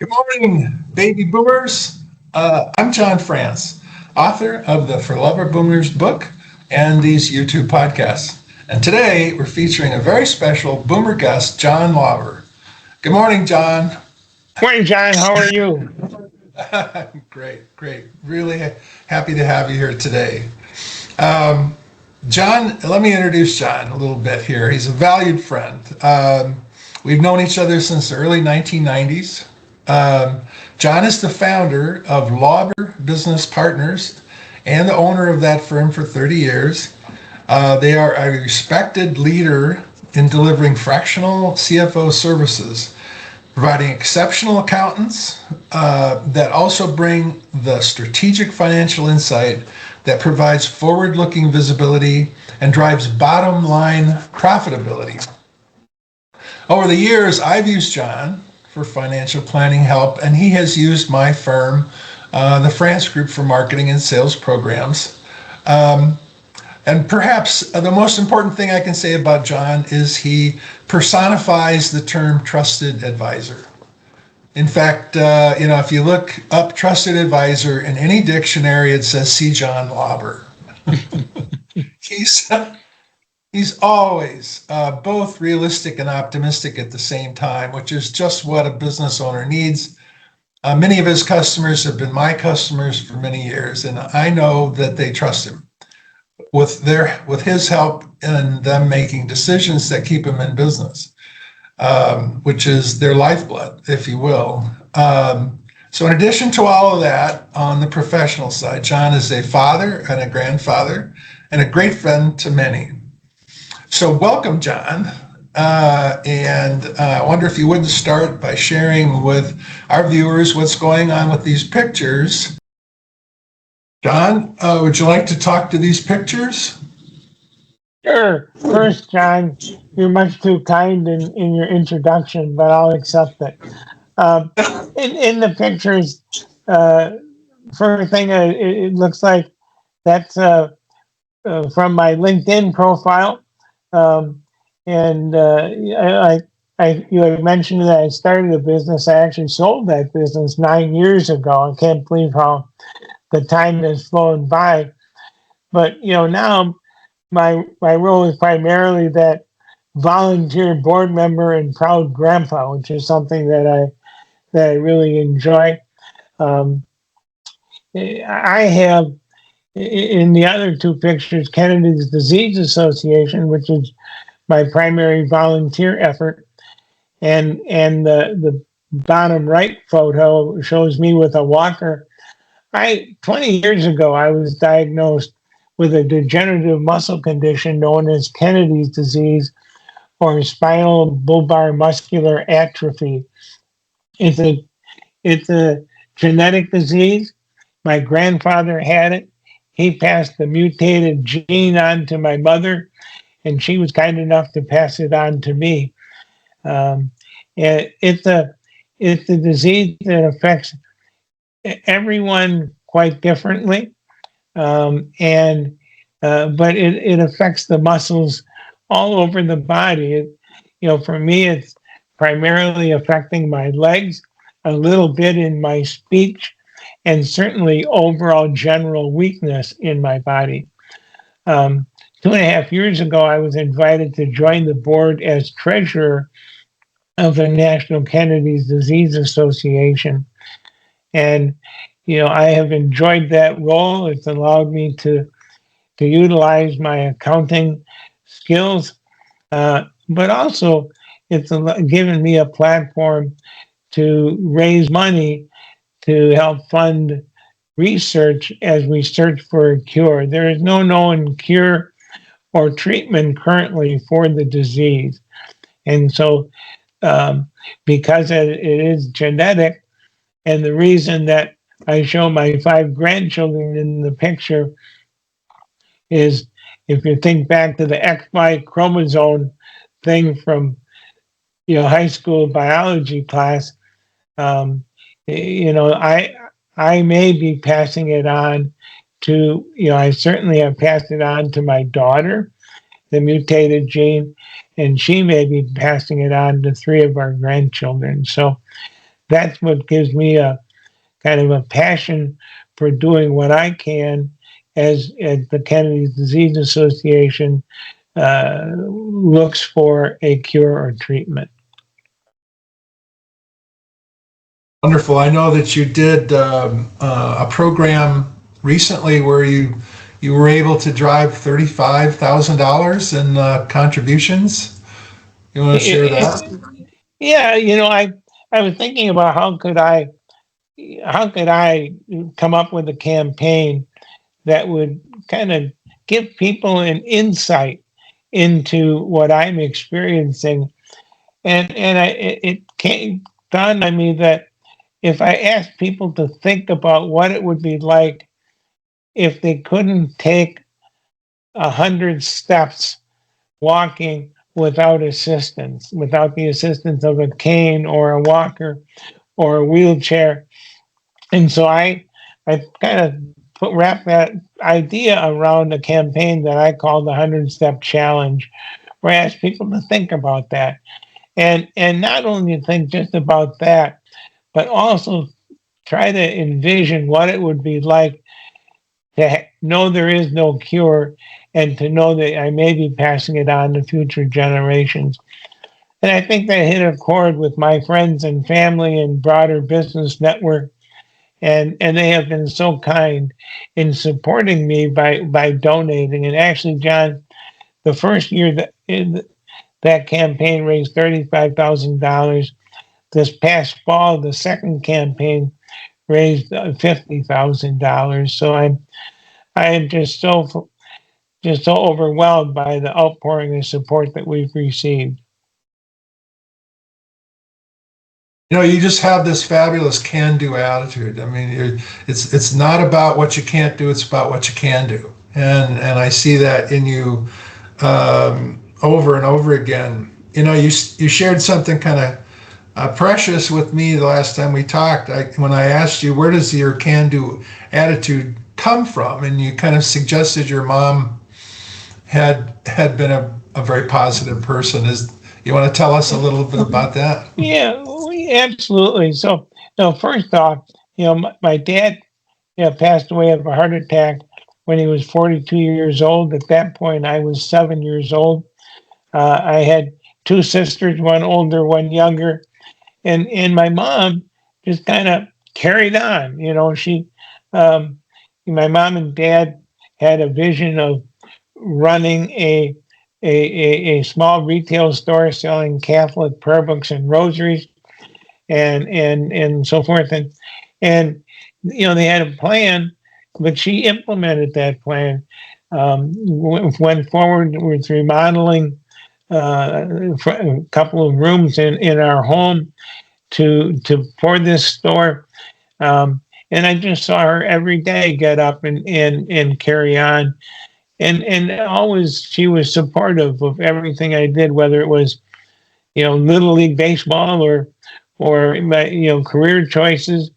Good morning, baby boomers. I'm John France, author of the For Lover Boomers book and these YouTube podcasts. And today we're featuring a very special boomer guest, John Lauber. Good morning, John. Morning, John. How are you? Great. Really happy to have you here today. Um, John, let me introduce John a little bit here. He's a valued friend. We've known each other since the early 1990s. Um, John is the founder of Lauber Business Partners and the owner of that firm for 30 years. They are a respected leader in delivering fractional CFO services, providing exceptional accountants that also bring the strategic financial insight that provides forward-looking visibility and drives bottom-line profitability. Over the years, I've used John for financial planning help, and he has used my firm, the France Group, for marketing and sales programs. Um, and perhaps the most important thing I can say about John is he personifies the term trusted advisor. In fact, if you look up trusted advisor in any dictionary, it says see John Lauber. he's he's always both realistic and optimistic at the same time, which is just what a business owner needs. Many of his customers have been my customers for many years, and I know that they trust him with his help in them making decisions that keep him in business, which is their lifeblood, if you will. So in addition to all of that, on the professional side, John is a father and a grandfather and a great friend to many. So welcome, John. And I wonder if you wouldn't start by sharing with our viewers what's going on with these pictures. John, would you like to talk to these pictures? Sure. First, John, you're much too kind in your introduction, but I'll accept it. Um, in the pictures, uh, first thing, it looks like that's from my LinkedIn profile. Um, and you had mentioned that I started a business. I actually sold that business 9 years ago. I can't believe how the time has flown by. But now my role is primarily that volunteer board member and proud grandpa, which is something that I really enjoy. Um, I have in the other two pictures Kennedy's Disease Association, which is my primary volunteer effort, and the bottom right photo shows me with a walker. 20 years ago, I was diagnosed with a degenerative muscle condition known as Kennedy's disease or spinal bulbar muscular atrophy. It's a it's a genetic disease. My grandfather had it. He passed the mutated gene on to my mother, and she was kind enough to pass it on to me. Um, it's a disease that affects everyone quite differently, and but it affects the muscles all over the body. For me, it's primarily affecting my legs, a little bit in my speech, and certainly overall general weakness in my body. 2.5 years ago, I was invited to join the board as treasurer of the National Kennedy's Disease Association. And, I have enjoyed that role. It's allowed me to utilize my accounting skills, but also it's given me a platform to raise money to help fund research as we search for a cure. There is no known cure or treatment currently for the disease. And so, because it is genetic, and the reason that I show my 5 grandchildren in the picture is if you think back to the XY chromosome thing from high school biology class, um, I may be passing it on to I certainly have passed it on to my daughter, the mutated gene, and she may be passing it on to 3 of our grandchildren. So that's what gives me a kind of a passion for doing what I can as the Kennedy Disease Association looks for a cure or treatment. Wonderful. I know that you did a program recently where you were able to drive $35,000 in contributions. You want to share that? Yeah, I was thinking about how could I come up with a campaign that would kind of give people an insight into what I'm experiencing, and it came dawned on me that if I asked people to think about what it would be like if they couldn't take 100 steps walking without assistance, without the assistance of a cane or a walker or a wheelchair. And so I kind of wrapped that idea around a campaign that I called the 100 Step Challenge, where I asked people to think about that. And not only think just about that, but also try to envision what it would be like to know there is no cure and to know that I may be passing it on to future generations. And I think that hit a chord with my friends and family and broader business network. And they have been so kind in supporting me by donating. And actually, John, the first year that campaign raised $35,000. This past fall, the second campaign raised $50,000. So I am just so overwhelmed by the outpouring of support that we've received. You just have this fabulous can-do attitude. I mean, it's not about what you can't do; it's about what you can do. And I see that in you over and over again. You shared something kind of precious with me the last time we talked. When I asked you where does your can-do attitude come from, and you kind of suggested your mom had been a very positive person. You want to tell us a little bit about that? Yeah, absolutely. So, first off, my dad passed away of a heart attack when he was 42 years old. At that point, I was 7 years old. I had two sisters, one older, one younger, and my mom just kind of carried on. My mom and dad had a vision of running a small retail store selling Catholic prayer books and rosaries and so forth. And they had a plan, but she implemented that plan. Went forward with remodeling a couple of rooms in our home for this store. And I just saw her every day get up and carry on. And always she was supportive of everything I did, whether it was, little league baseball or my, career choices.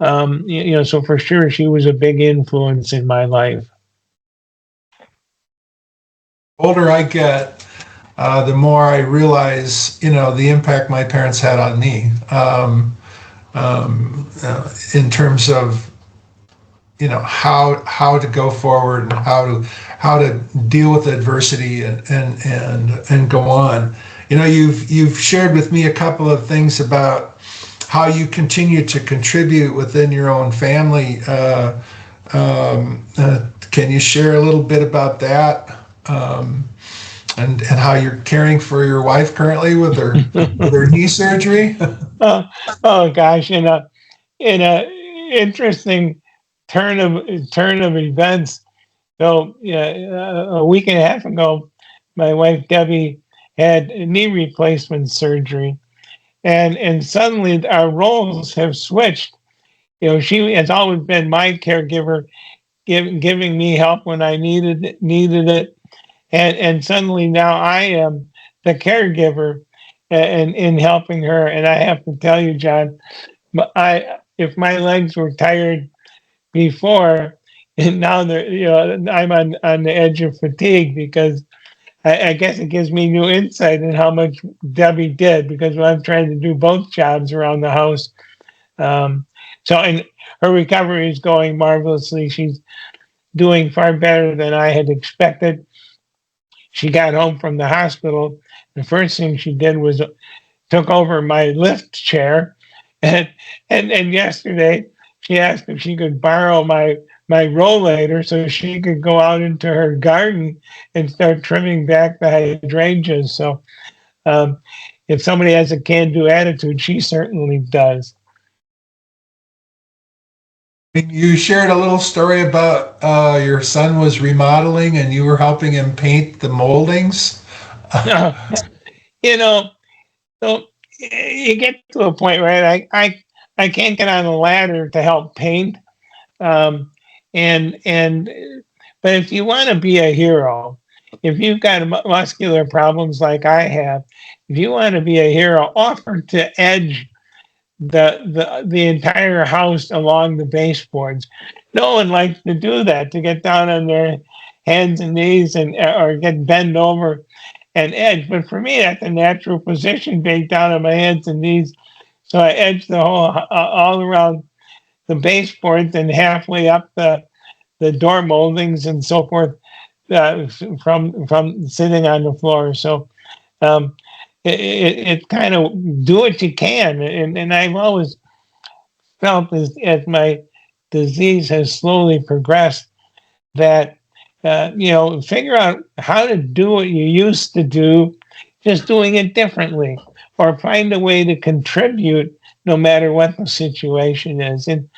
So for sure she was a big influence in my life. The older I get, the more I realize, the impact my parents had on me, in terms of, how to go forward and how to deal with adversity and go on. You've shared with me a couple of things about how you continue to contribute within your own family. Can you share a little bit about that? And how you're caring for your wife currently with her knee surgery? Oh gosh, in a interesting turn of events. So a week and a half ago, my wife Debbie had knee replacement surgery, and suddenly our roles have switched. She has always been my caregiver, giving me help when I needed it, and suddenly now I am the caregiver and in helping her. And I have to tell you, John, if my legs were tired before, and now I'm on the edge of fatigue because I guess it gives me new insight in how much Debbie did, because when I'm trying to do both jobs around the house, And her recovery is going marvelously. She's doing far better than I had expected. She got home from the hospital. The first thing she did was took over my lift chair, and and yesterday she asked if she could borrow my rollator so she could go out into her garden and start trimming back the hydrangeas. So um, if somebody has a can-do attitude, she certainly does. You shared a little story about your son was remodeling and you were helping him paint the moldings. you know, so you get to a point, right? I can't get on a ladder to help paint, um, and but if you want to be a hero, if you've got muscular problems like I have, if you want to be a hero, offer to edge the entire house along the baseboards. No one likes to do that, to get down on their hands and knees and or get bent over and edge. But for me, that's a natural position, being down on my hands and knees. So I edge the whole all around the baseboards and halfway up the door moldings and so forth, from sitting on the floor. So um, it kind of do what you can, and I've always felt as my disease has slowly progressed that figure out how to do what you used to do, just doing it differently, or find a way to contribute no matter what the situation is, and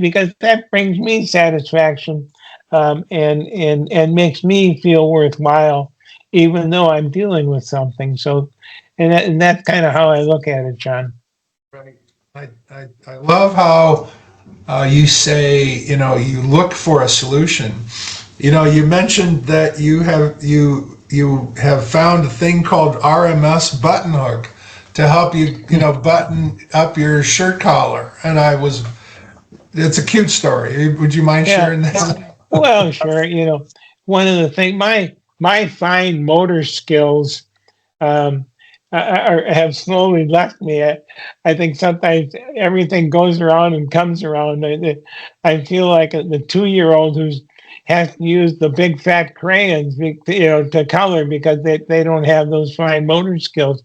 because that brings me satisfaction, and makes me feel worthwhile, even though I'm dealing with something. So, and that's kind of how I look at it, John. Right. I love how you say, you look for a solution. You mentioned that you have found a thing called RMS button hook to help you, button up your shirt collar. And it's a cute story. Would you mind Yeah. sharing that? Well, sure. One of the things, my fine motor skills um, have slowly left me. I think sometimes everything goes around and comes around. I feel like the 2-year-old who has to use the big fat crayons, to color because they don't have those fine motor skills.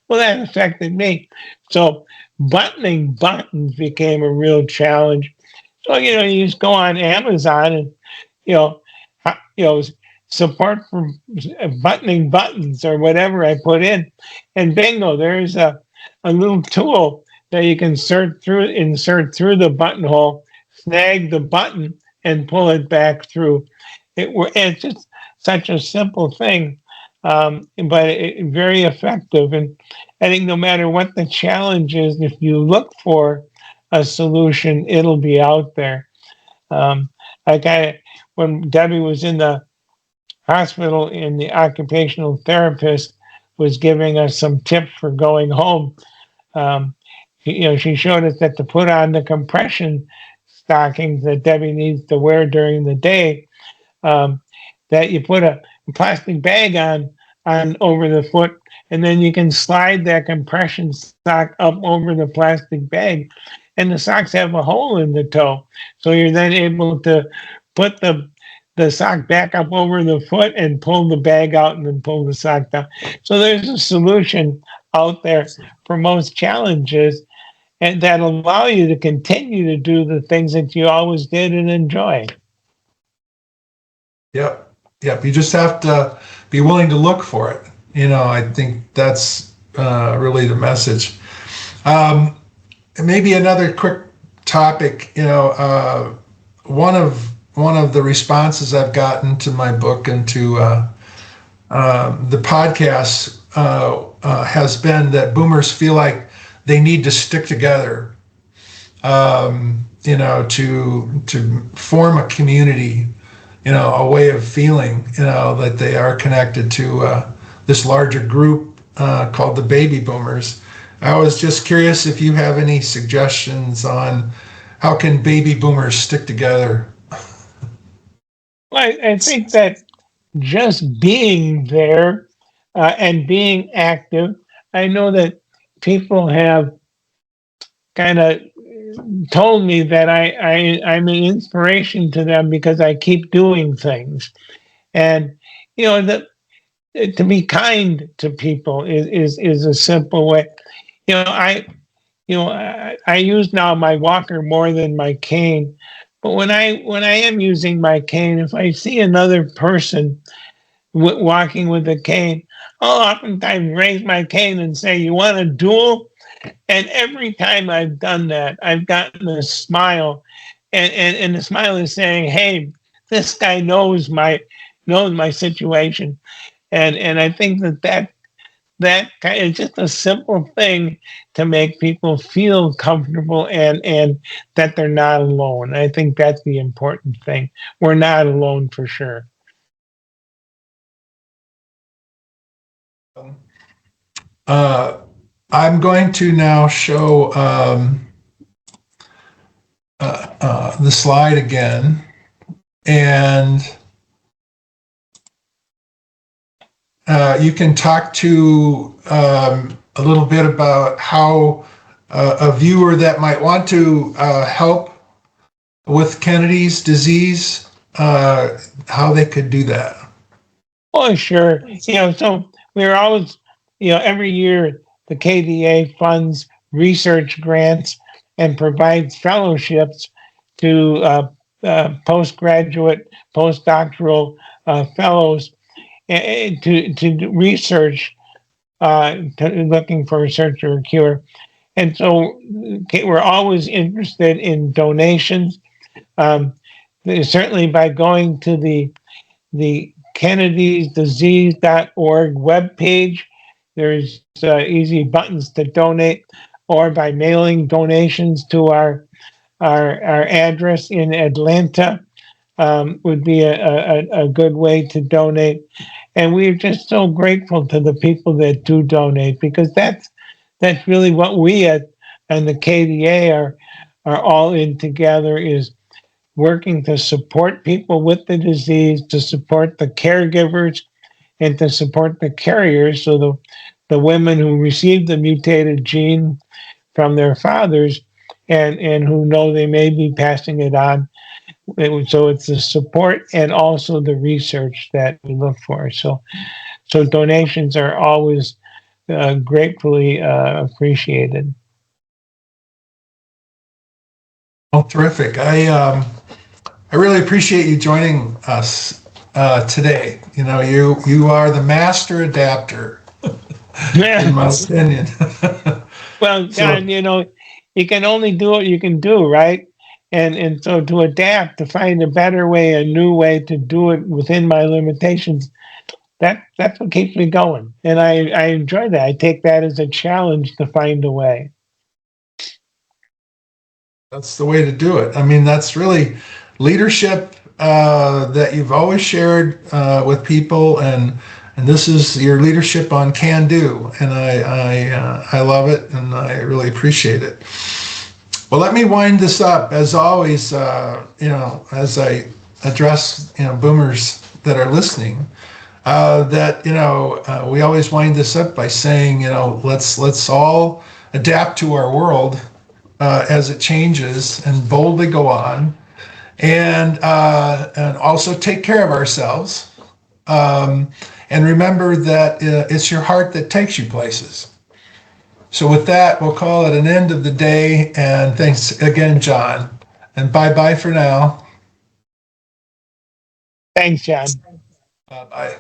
Well, that affected me. So buttoning buttons became a real challenge. So you just go on Amazon and you know, support for buttoning buttons or whatever I put in, and bingo, there's a little tool that you can insert through the buttonhole, snag the button, and pull it back through. It's just such a simple thing, but very effective. And I think no matter what the challenge is, if you look for a solution, it'll be out there. Um, like when Debbie was in the hospital, and the occupational therapist was giving us some tips for going home. Um, she showed us that to put on the compression stockings that Debbie needs to wear during the day, um, that you put a plastic bag on over the foot, and then you can slide that compression sock up over the plastic bag, and the socks have a hole in the toe, so you're then able to put the sock back up over the foot and pull the bag out and then pull the sock down. So there's a solution out there for most challenges, and that allow you to continue to do the things that you always did and enjoy. Yep. Yep. You just have to be willing to look for it. I think that's really the message. And maybe another quick topic, one of the responses I've gotten to my book and to the podcast has been that boomers feel like they need to stick together, to form a community, a way of feeling, that they are connected to this larger group called the baby boomers. I was just curious if you have any suggestions on how can baby boomers stick together. I think that just being there and being active, I know that people have kind of told me that I'm an inspiration to them because I keep doing things. And, you know, to be kind to people is a simple way. You know, I use now my walker more than my cane. But when I am using my cane, if I see another person walking with a cane, I'll oftentimes raise my cane and say, "You want a duel?" And every time I've done that, I've gotten a smile, and the smile is saying, "Hey, this guy knows my situation," and I think that is just a simple thing to make people feel comfortable and that they're not alone. I think that's the important thing. We're not alone for sure. Uh, I'm going to now show the slide again, and you can talk to a little bit about how a viewer that might want to help with Kennedy's disease, how they could do that. Oh, sure. So we're always, every year the KDA funds research grants and provides fellowships to postgraduate, postdoctoral fellows to research, looking for research or a cure. And so we're always interested in donations. Um, Certainly by going to the kennedysdisease.org webpage. There's easy buttons to donate, or by mailing donations to our address in Atlanta would be a good way to donate. And we're just so grateful to the people that do donate, because that's really what we and the KDA are all in together, is working to support people with the disease, to support the caregivers, and to support the carriers. So the women who receive the mutated gene from their fathers and who know they may be passing it on. So it's the support and also the research that we look for. So donations are always gratefully appreciated. Oh, terrific. I really appreciate you joining us today. You are the master adapter, in my opinion. Well, John, you can only do what you can do, right? And so to adapt, to find a better way, a new way to do it within my limitations, that's what keeps me going. And I enjoy that. I take that as a challenge to find a way. That's the way to do it. I mean, that's really leadership that you've always shared with people, and this is your leadership on Can Do, and I love it, and I really appreciate it. Well, let me wind this up. As always, as I address boomers that are listening, we always wind this up by saying, let's all adapt to our world as it changes, and boldly go on, and also take care of ourselves, and remember that it's your heart that takes you places. So with that, we'll call it an end of the day, and thanks again, John, and bye-bye for now. Thanks, John. Bye-bye.